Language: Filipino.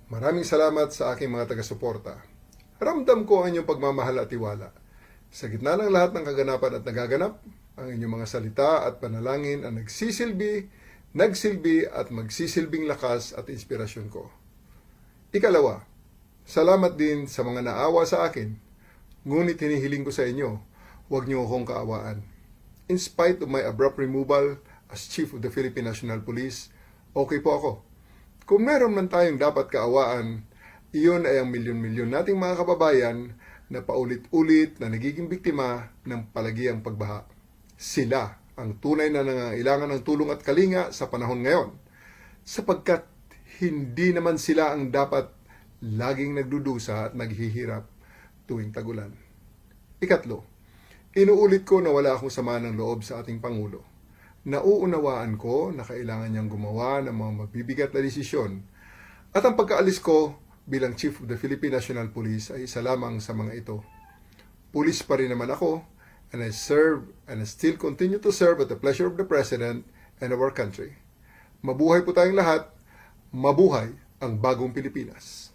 Maraming salamat sa aking mga taga-suporta. Ramdam ko ang inyong pagmamahal at tiwala. Sa gitna ng lahat ng kaganapan at nagaganap, ang inyong mga salita at panalangin ang nagsilbi at magsisilbing lakas at inspirasyon ko. Ikalawa, salamat din sa mga naawa sa akin. Ngunit hinihiling ko sa inyo, huwag niyo akong kaawaan. In spite of my abrupt removal as Chief of the Philippine National Police, okay po ako. Kung meron man tayong dapat kaawaan, iyon ay ang milyon-milyon nating mga kababayan na paulit-ulit na nagiging biktima ng palagiang pagbaha. Sila ang tunay na nangangailangan ng tulong at kalinga sa panahon ngayon, sapagkat hindi naman sila ang dapat laging nagdudusa at naghihirap tuwing tagulan. Ikatlo, inuulit ko na wala akong sama ng loob sa ating Pangulo. Nauunawaan ko na kailangan niyang gumawa ng mga mabibigat na desisyon at ang pagkaalis ko bilang Chief of the Philippine National Police ay isa lamang sa mga ito. Pulis pa rin naman ako and I serve and I still continue to serve at the pleasure of the President and of our country. Mabuhay po tayong lahat, mabuhay ang bagong Pilipinas.